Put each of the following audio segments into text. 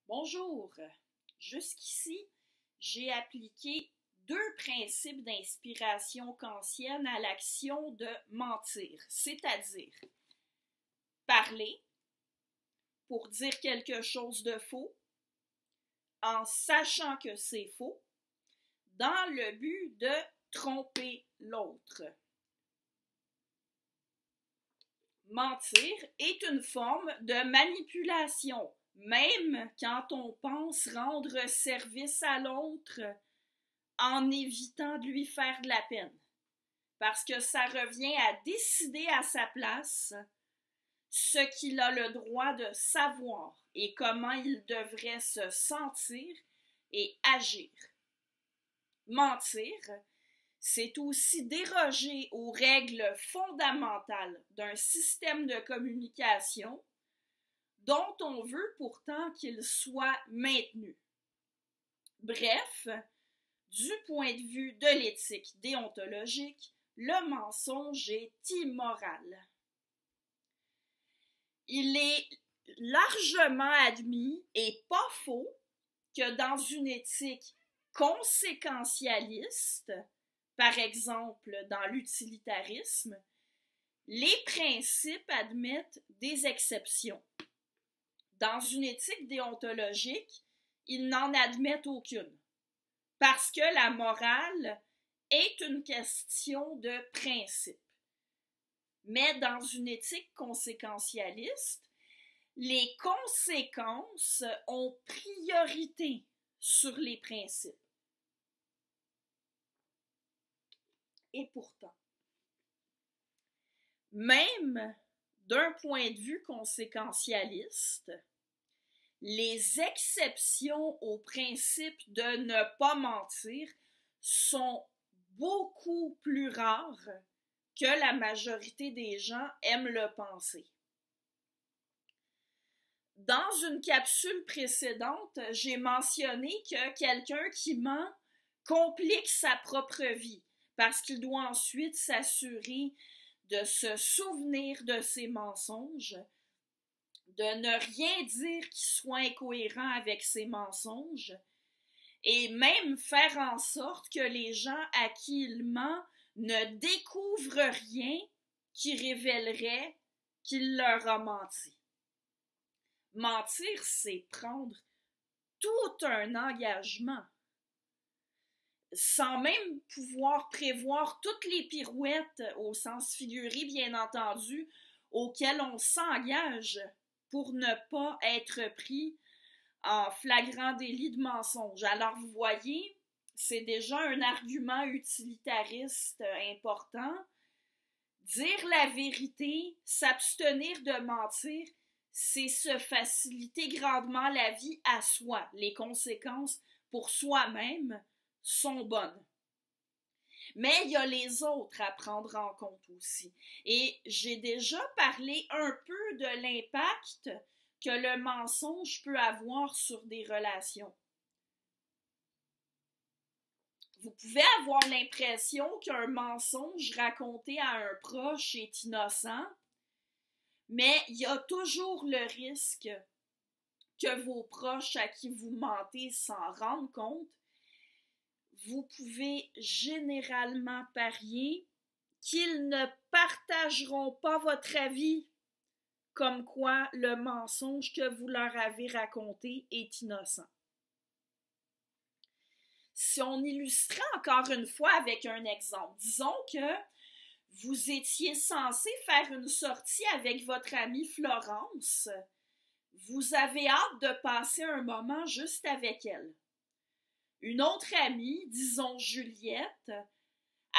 Bonjour. Jusqu'ici, j'ai appliqué deux principes d'inspiration kantienne à l'action de mentir, c'est-à-dire parler pour dire quelque chose de faux en sachant que c'est faux dans le but de tromper l'autre. Mentir est une forme de manipulation, même quand on pense rendre service à l'autre en évitant de lui faire de la peine, parce que ça revient à décider à sa place ce qu'il a le droit de savoir et comment il devrait se sentir et agir. Mentir, c'est aussi déroger aux règles fondamentales d'un système de communication dont on veut pourtant qu'il soit maintenu. Bref, du point de vue de l'éthique déontologique, le mensonge est immoral. Il est largement admis et pas faux que dans une éthique conséquentialiste, par exemple dans l'utilitarisme, les principes admettent des exceptions. Dans une éthique déontologique, ils n'en admettent aucune, parce que la morale est une question de principe. Mais dans une éthique conséquentialiste, les conséquences ont priorité sur les principes. Et pourtant, même d'un point de vue conséquentialiste, les exceptions au principe de ne pas mentir sont beaucoup plus rares que la majorité des gens aiment le penser. Dans une capsule précédente, j'ai mentionné que quelqu'un qui ment complique sa propre vie parce qu'il doit ensuite s'assurer de se souvenir de ses mensonges, de ne rien dire qui soit incohérent avec ses mensonges, et même faire en sorte que les gens à qui il ment ne découvrent rien qui révélerait qu'il leur a menti. Mentir, c'est prendre tout un engagement, sans même pouvoir prévoir toutes les pirouettes, au sens figuré bien entendu, auxquelles on s'engage pour ne pas être pris en flagrant délit de mensonge. Alors vous voyez, c'est déjà un argument utilitariste important. Dire la vérité, s'abstenir de mentir, c'est se faciliter grandement la vie à soi. Les conséquences pour soi-même sont bonnes. Mais il y a les autres à prendre en compte aussi. Et j'ai déjà parlé un peu de l'impact que le mensonge peut avoir sur des relations. Vous pouvez avoir l'impression qu'un mensonge raconté à un proche est innocent, mais il y a toujours le risque que vos proches à qui vous mentez s'en rendent compte. Vous pouvez généralement parier qu'ils ne partageront pas votre avis, comme quoi le mensonge que vous leur avez raconté est innocent. Si on illustrait encore une fois avec un exemple, disons que vous étiez censé faire une sortie avec votre amie Florence. Vous avez hâte de passer un moment juste avec elle. Une autre amie, disons Juliette,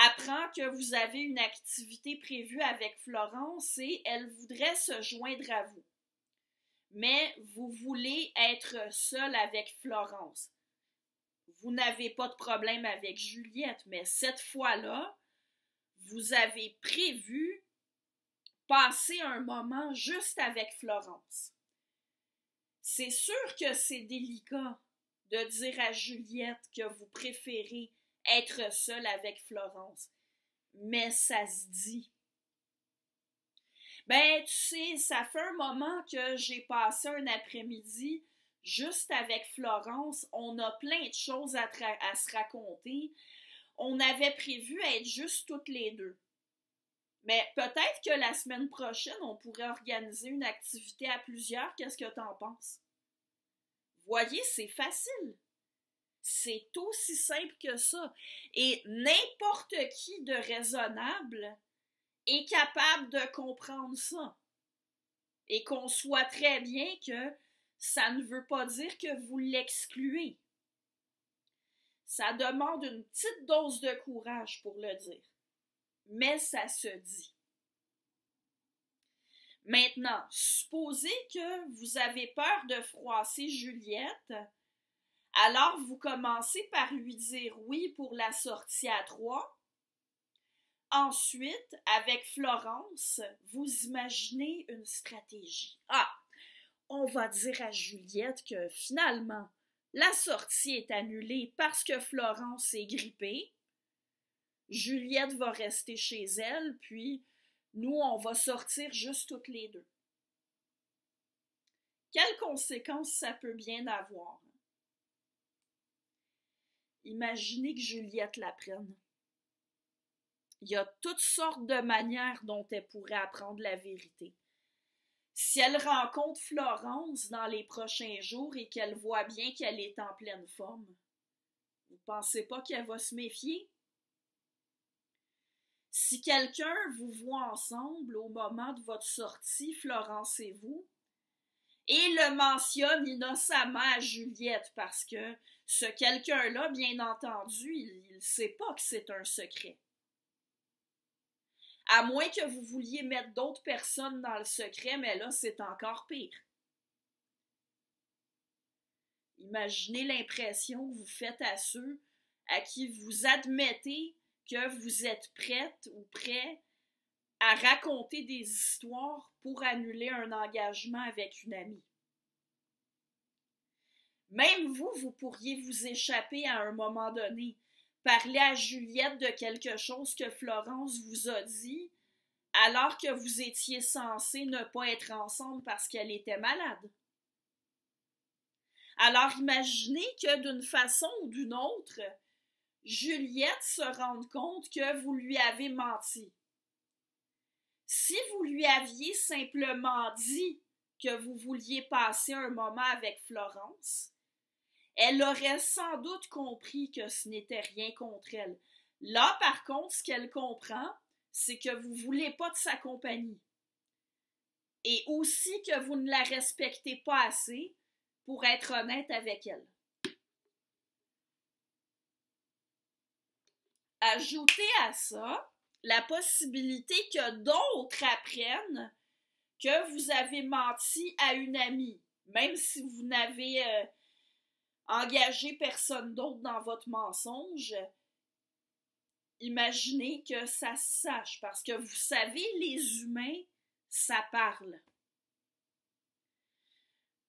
apprend que vous avez une activité prévue avec Florence et elle voudrait se joindre à vous. Mais vous voulez être seul avec Florence. Vous n'avez pas de problème avec Juliette, mais cette fois-là, vous avez prévu passer un moment juste avec Florence. C'est sûr que c'est délicat de dire à Juliette que vous préférez être seul avec Florence, mais ça se dit. Ben, tu sais, ça fait un moment que j'ai passé un après-midi juste avec Florence, on a plein de choses à se raconter. On avait prévu être juste toutes les deux. Mais peut-être que la semaine prochaine, on pourrait organiser une activité à plusieurs. Qu'est-ce que t'en penses? Voyez, c'est facile. C'est aussi simple que ça. Et n'importe qui de raisonnable est capable de comprendre ça. Et qu'on soit très bien que ça ne veut pas dire que vous l'excluez. Ça demande une petite dose de courage pour le dire. Mais ça se dit. Maintenant, supposez que vous avez peur de froisser Juliette, alors vous commencez par lui dire oui pour la sortie à 3. Ensuite, avec Florence, vous imaginez une stratégie. Ah, on va dire à Juliette que finalement, la sortie est annulée parce que Florence est grippée. Juliette va rester chez elle, puis nous, on va sortir juste toutes les deux. Quelles conséquences ça peut bien avoir? Imaginez que Juliette l'apprenne. Il y a toutes sortes de manières dont elle pourrait apprendre la vérité. Si elle rencontre Florence dans les prochains jours et qu'elle voit bien qu'elle est en pleine forme, vous ne pensez pas qu'elle va se méfier? Si quelqu'un vous voit ensemble au moment de votre sortie, Florence et vous, et le mentionne innocemment à Juliette parce que ce quelqu'un-là, bien entendu, il ne sait pas que c'est un secret. À moins que vous vouliez mettre d'autres personnes dans le secret, mais là, c'est encore pire. Imaginez l'impression que vous faites à ceux à qui vous admettez que vous êtes prête ou prêt à raconter des histoires pour annuler un engagement avec une amie. Même vous, vous pourriez vous échapper à un moment donné. Parler à Juliette de quelque chose que Florence vous a dit, alors que vous étiez censés ne pas être ensemble parce qu'elle était malade. Alors imaginez que d'une façon ou d'une autre, Juliette se rende compte que vous lui avez menti. Si vous lui aviez simplement dit que vous vouliez passer un moment avec Florence, elle aurait sans doute compris que ce n'était rien contre elle. Là, par contre, ce qu'elle comprend, c'est que vous ne voulez pas de sa compagnie. Et aussi que vous ne la respectez pas assez pour être honnête avec elle. Ajoutez à ça la possibilité que d'autres apprennent que vous avez menti à une amie, même si vous n'avez engagé personne d'autre dans votre mensonge. Imaginez que ça se sache, parce que vous savez, les humains, ça parle.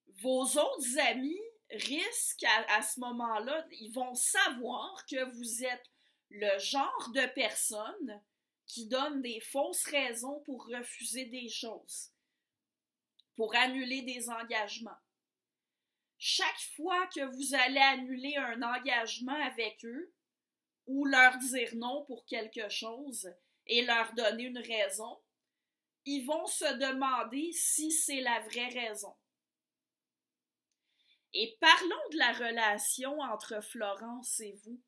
Vos autres amis risquent à ce moment-là, ils vont savoir que vous êtes le genre de personne qui donne des fausses raisons pour refuser des choses, pour annuler des engagements. Chaque fois que vous allez annuler un engagement avec eux, ou leur dire non pour quelque chose et leur donner une raison, ils vont se demander si c'est la vraie raison. Et parlons de la relation entre Florence et vous.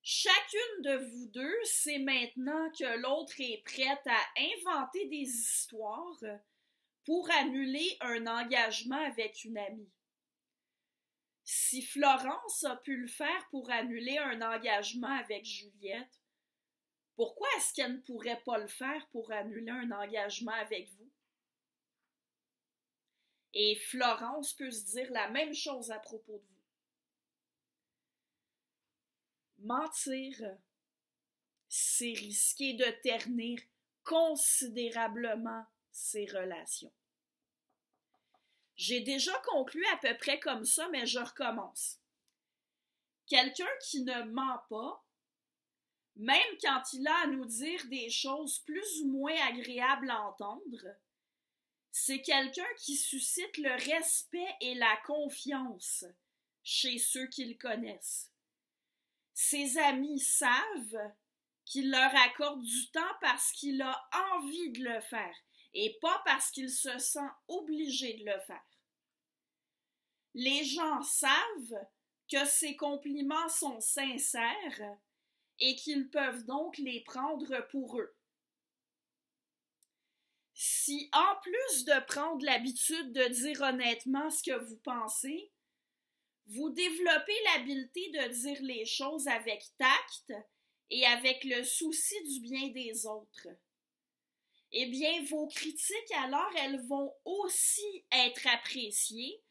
Chacune de vous deux sait maintenant que l'autre est prête à inventer des histoires pour annuler un engagement avec une amie. Si Florence a pu le faire pour annuler un engagement avec Juliette, pourquoi est-ce qu'elle ne pourrait pas le faire pour annuler un engagement avec vous? Et Florence peut se dire la même chose à propos de vous. Mentir, c'est risquer de ternir considérablement ses relations. J'ai déjà conclu à peu près comme ça, mais je recommence. Quelqu'un qui ne ment pas, même quand il a à nous dire des choses plus ou moins agréables à entendre, C'est quelqu'un qui suscite le respect et la confiance chez ceux qui le connaissent. Ses amis savent qu'il leur accorde du temps parce qu'il a envie de le faire et pas parce qu'il se sent obligé de le faire. Les gens savent que ses compliments sont sincères et qu'ils peuvent donc les prendre pour eux. Si, en plus de prendre l'habitude de dire honnêtement ce que vous pensez, vous développez l'habileté de dire les choses avec tact et avec le souci du bien des autres, eh bien, vos critiques, alors, elles vont aussi être appréciées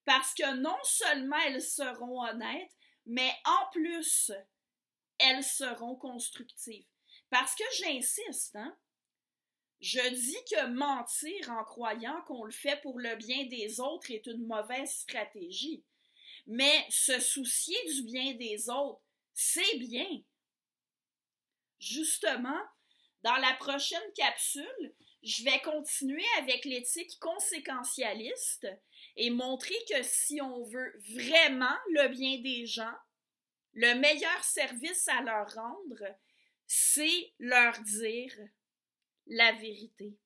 parce que non seulement elles seront honnêtes, mais en plus, elles seront constructives. Parce que j'insiste, hein? Je dis que mentir en croyant qu'on le fait pour le bien des autres est une mauvaise stratégie. Mais se soucier du bien des autres, c'est bien. Justement, dans la prochaine capsule, je vais continuer avec l'éthique conséquentialiste et montrer que si on veut vraiment le bien des gens, le meilleur service à leur rendre, c'est leur dire la vérité.